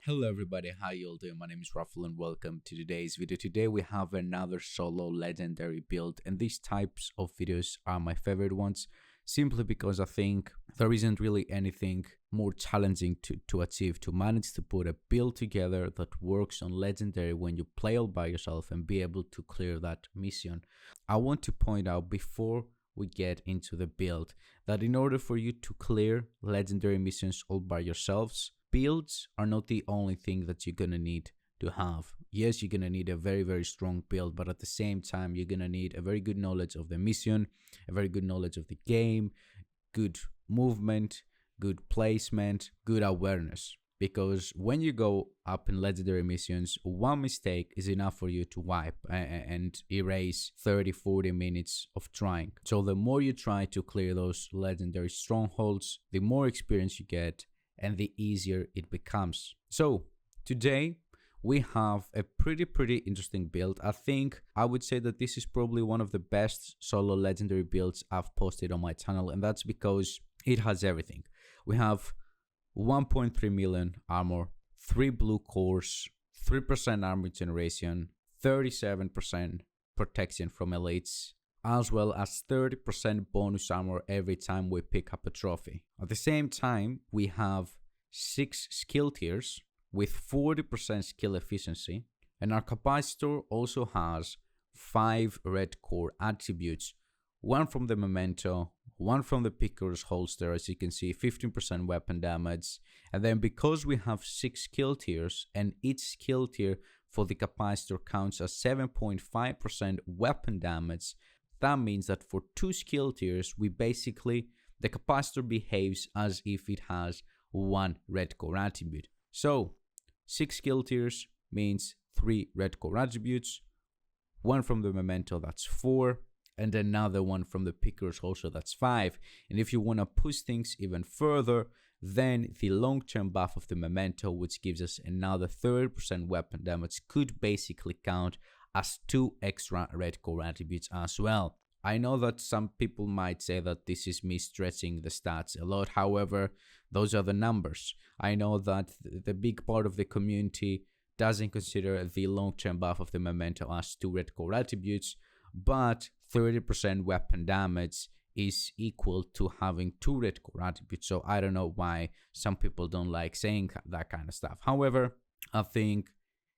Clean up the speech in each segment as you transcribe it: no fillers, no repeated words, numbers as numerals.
Hello everybody, how you all doing? My name is Raffle and welcome to today's video. Today we have another solo legendary build, and these types of videos are my favorite ones simply because I think there isn't really anything more challenging to achieve, to manage to put a build together that works on legendary when you play all by yourself and be able to clear that mission. I want to point out before we get into the build that in order for you to clear legendary missions all by yourselves, builds are not the only thing that you're gonna need to have. Yes, you're gonna need a very strong build, but at the same time you're gonna need a very good knowledge of the mission, a very good knowledge of the game, good movement, good placement, good awareness. Because when you go up in legendary missions, one mistake is enough for you to wipe and erase 30-40 minutes of trying. So the more you try to clear those legendary strongholds, the more experience you get and the easier it becomes. So today we have a pretty interesting build. I would say that this is probably one of the best solo legendary builds I've posted on my channel, and that's because it has everything. We have 1.3 million armor, 3 blue cores, 3% armor generation, 37% protection from elites, as well as 30% bonus armor every time we pick up a trophy. At the same time, we have 6 skill tiers with 40% skill efficiency, and our capacitor also has 5 red core attributes, one from the memento, one from the picker's holster, as you can see, 15% weapon damage, and then because we have 6 skill tiers and each skill tier for the capacitor counts as 7.5% weapon damage, that means that for 2 skill tiers, the capacitor behaves as if it has 1 red core attribute. So 6 skill tiers means 3 red core attributes, one from the memento, that's 4, and another one from the pickers also, that's 5. And if you want to push things even further, then the long-term buff of the memento, which gives us another 30% weapon damage, could basically count as 2 extra red core attributes as well. I know that some people might say that this is me stretching the stats a lot, however, those are the numbers. I know that the big part of the community doesn't consider the long-term buff of the memento as 2 red core attributes, but 30% weapon damage is equal to having 2 red core attributes, so I don't know why some people don't like saying that kind of stuff. However, I think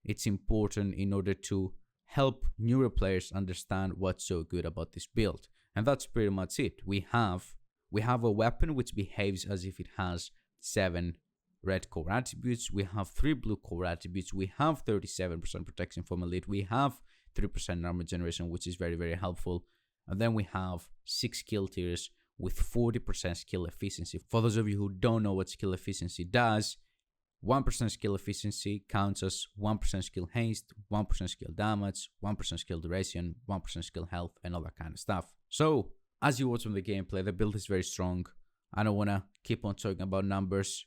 it's important in order to help newer players understand what's so good about this build. And that's pretty much it. We have a weapon which behaves as if it has 7 red core attributes. We have 3 blue core attributes. We have 37% protection from elite. We have 3% armor generation, which is very helpful. And then we have 6 skill tiers with 40% skill efficiency. For those of you who don't know what skill efficiency does, 1% skill efficiency counts as 1% skill haste, 1% skill damage, 1% skill duration, 1% skill health, and all that kind of stuff. So, as you watch from the gameplay, the build is very strong. I don't want to keep on talking about numbers.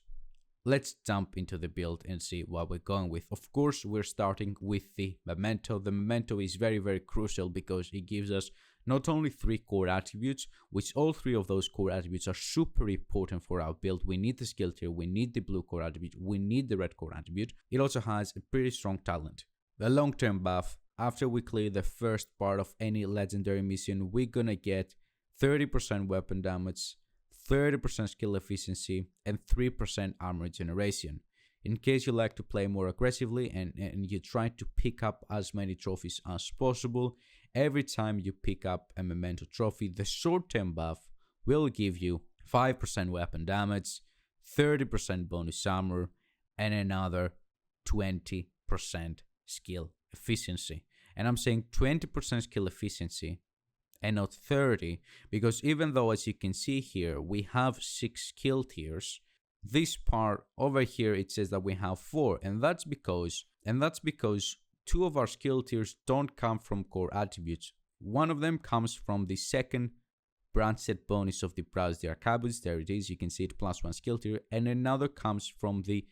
Let's jump into the build and see what we're going with. Of course, we're starting with the memento. The memento is very crucial because it gives us not only 3 core attributes, which all 3 of those core attributes are super important for our build. We need the skill tier, we need the blue core attribute, we need the red core attribute. It also has a pretty strong talent. The long-term buff, after we clear the first part of any legendary mission, we're gonna get 30% weapon damage, 30% skill efficiency, and 3% armor generation. In case you like to play more aggressively and you try to pick up as many trophies as possible, every time you pick up a memento trophy, the short-term buff will give you 5% weapon damage, 30% bonus armor, and another 20% skill efficiency. And I'm saying 20% skill efficiency and not 30, because even though, as you can see here, we have 6 skill tiers, this part over here it says that we have 4, and that's because 2 of our skill tiers don't come from core attributes. One of them comes from the second branch set bonus of the Browse the Archives. There it is, you can see it, +1 skill tier, and another comes from the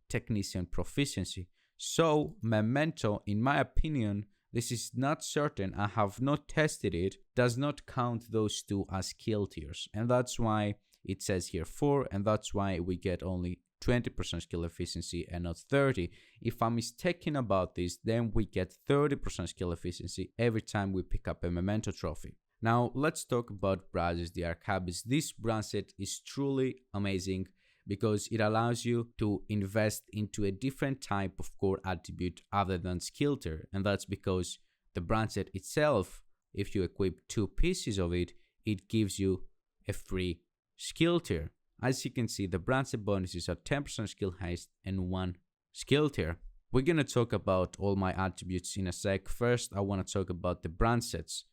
Technician Proficiency. So memento, in my opinion, this is not certain, I have not tested it, does not count those 2 as skill tiers, and that's why it says here 4, and that's why we get only 20% skill efficiency and not 30. If I'm mistaken about this, then we get 30% skill efficiency every time we pick up a memento trophy. Now let's talk about Brazos the Arcabis. This brand set is truly amazing because it allows you to invest into a different type of core attribute other than skill tier, and that's because the brand set itself, if you equip 2 pieces of it, it gives you a free skill tier. As you can see, the brand set bonuses are 10% skill haste and 1 skill tier. We're gonna talk about all my attributes in a sec. First, I want to talk about the brand sets.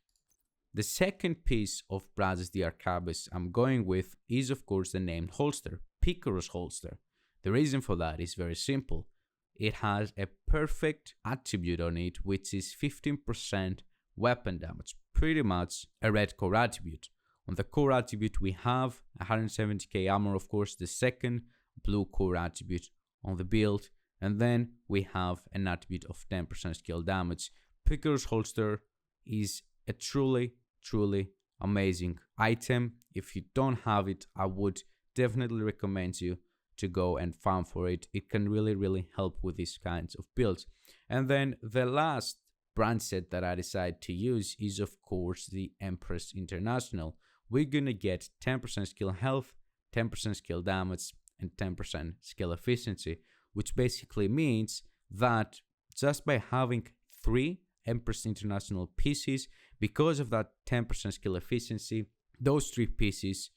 The second piece of Brazos the Arcabis I'm going with is of course the named holster, Picaro's holster. The reason for that is very simple. It has a perfect attribute on it, which is 15% weapon damage, pretty much a red core attribute. On the core attribute we have 170k armor, of course, the second blue core attribute on the build, and then we have an attribute of 10% skill damage. Picaro's holster is a truly amazing item. If you don't have it, I would definitely recommend you to go and farm for it. It can really help with these kinds of builds. And then the last brand set that I decided to use is of course the Empress International. We're gonna get 10% skill health, 10% skill damage, and 10% skill efficiency, which basically means that just by having 3 Empress International pieces, because of that 10% skill efficiency, those 3 pieces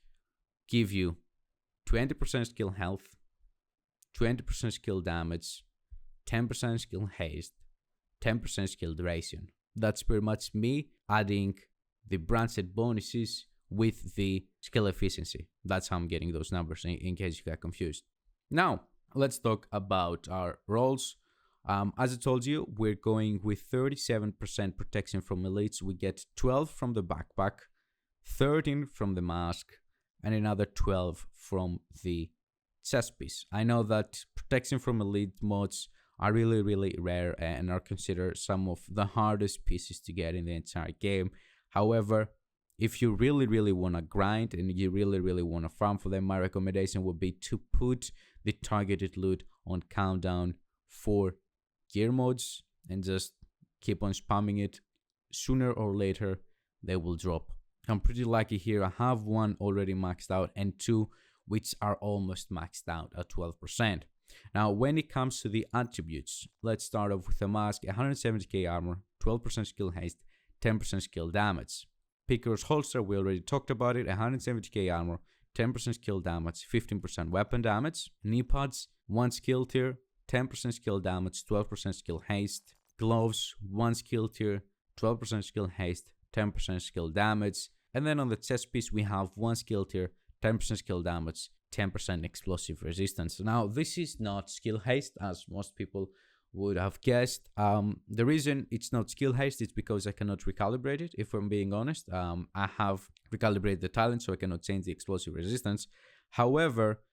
give you 20% skill health, 20% skill damage, 10% skill haste, 10% skill duration. That's pretty much me adding the brand set bonuses with the skill efficiency. That's how I'm getting those numbers in case you got confused. Now, let's talk about our rolls. As I told you, we're going with 37% protection from elites. We get 12 from the backpack, 13 from the mask, and another 12 from the chest piece. I know that protection from elite mods are really rare and are considered some of the hardest pieces to get in the entire game. However, if you really want to grind and you really want to farm for them, my recommendation would be to put the targeted loot on countdown for gear mods and just keep on spamming it. Sooner or later they will drop. I'm pretty lucky here. I have 1 already maxed out and 2 which are almost maxed out at 12%. Now when it comes to the attributes, let's start off with the mask. 170k armor, 12% skill haste, 10% skill damage. Picaro's holster, we already talked about it. 170k armor, 10% skill damage, 15% weapon damage. Knee pads, 1 skill tier, 10% skill damage, 12% skill haste. Gloves, 1 skill tier, 12% skill haste, 10% skill damage. And then on the chest piece, we have 1 skill tier, 10% skill damage, 10% explosive resistance. Now, this is not skill haste, as most people would have guessed. The reason it's not skill haste is because I cannot recalibrate it, if I'm being honest. I have recalibrated the talent, so I cannot change the explosive resistance. However,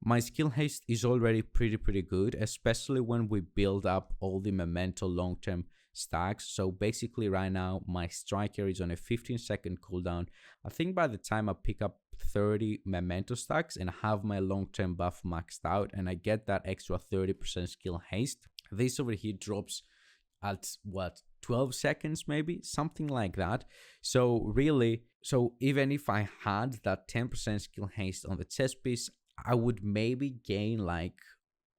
my skill haste is already pretty good, especially when we build up all the memento long-term stacks. So basically right now my striker is on a 15-second cooldown. I think by the time I pick up 30 memento stacks and have my long-term buff maxed out and I get that extra 30% skill haste, this over here drops at what, 12 seconds maybe, something like that. So even if I had that 10% skill haste on the chest piece, I would maybe gain like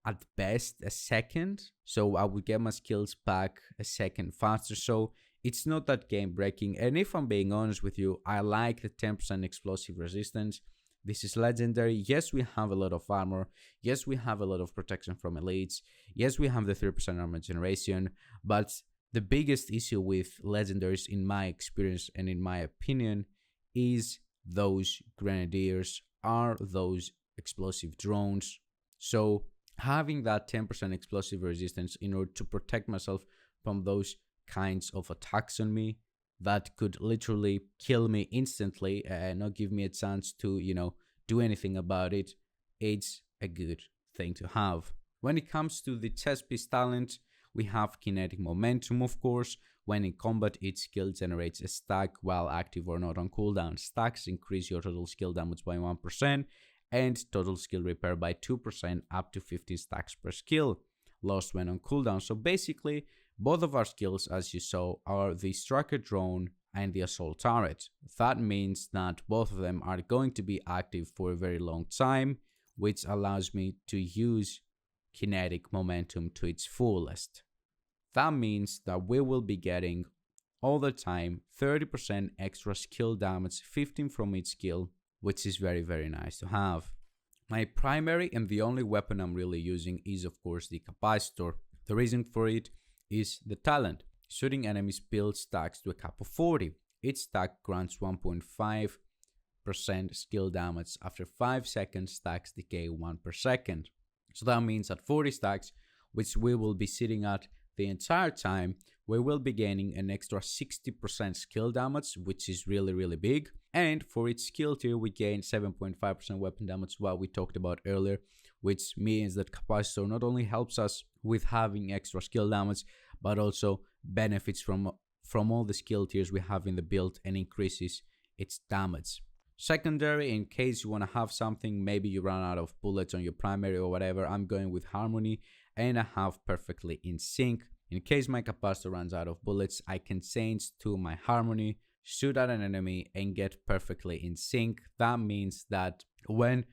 at best a second. So I would get my skills back a second faster. So it's not that game breaking. And if I'm being honest with you, I like the 10% explosive resistance. This is legendary. Yes, we have a lot of armor. Yes, we have a lot of protection from elites. Yes, we have the 3% armor generation. But the biggest issue with legendaries, in my experience and in my opinion, is those grenadiers, are those explosive drones. So having that 10% explosive resistance in order to protect myself from those kinds of attacks on me that could literally kill me instantly and not give me a chance to, do anything about it, it's a good thing to have. When it comes to the chest piece talent, we have kinetic momentum, of course. When in combat, each skill generates a stack while active or not on cooldown. Stacks increase your total skill damage by 1%, and total skill repair by 2% up to 15 stacks per skill, lost when on cooldown. So basically, both of our skills, as you saw, are the striker drone and the assault turret. That means that both of them are going to be active for a very long time, which allows me to use kinetic momentum to its fullest. That means that we will be getting all the time 30% extra skill damage, 15 from each skill, which is very, very nice to have. My primary and the only weapon I'm really using is of course the capacitor. The reason for it is the talent. Shooting enemies builds stacks to a cap of 40. Each stack grants 1.5% skill damage. After 5 seconds, stacks decay 1 per second. So that means at 40 stacks, which we will be sitting at the entire time, we will be gaining an extra 60% skill damage, which is really, really big. And for each skill tier, we gain 7.5% weapon damage, what we talked about earlier, which means that capacitor not only helps us with having extra skill damage, but also benefits from all the skill tiers we have in the build and increases its damage. Secondary, in case you want to have something, maybe you run out of bullets on your primary or whatever, I'm going with Harmony, and I have Perfectly in Sync. In case my capacitor runs out of bullets, I can change to my Harmony, shoot at an enemy, and get Perfectly in Sync. That means that when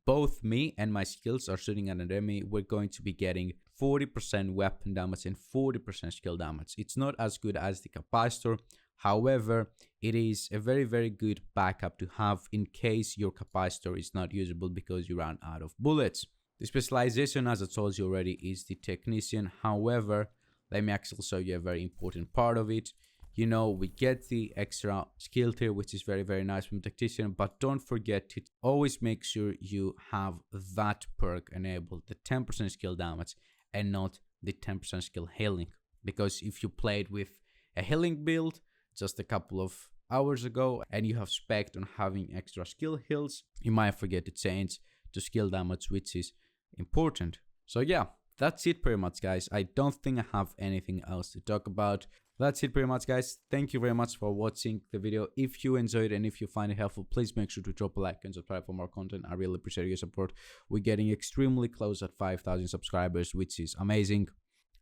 both me and my skills are shooting at an enemy, we're going to be getting 40% weapon damage and 40% skill damage. It's not as good as the capacitor. However, it is a very, very good backup to have in case your capacitor is not usable because you ran out of bullets. The specialization, as I told you already, is the technician. However, let me actually show you a very important part of it. You know, we get the extra skill tier, which is very, very nice from Tactician, but don't forget to always make sure you have that perk enabled, the 10% skill damage, and not the 10% skill healing. Because if you played with a healing build just a couple of hours ago and you have spec'd on having extra skill heals, you might forget to change to skill damage, which is important. So yeah, that's it pretty much, guys. I don't think I have anything else to talk about. That's it pretty much, guys. Thank you very much for watching the video. If you enjoyed and if you find it helpful, please make sure to drop a like and subscribe for more content. I really appreciate your support. We're getting extremely close at 5,000 subscribers, which is amazing.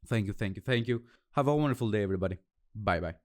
Thank you, thank you, thank you. Have a wonderful day, everybody. Bye bye.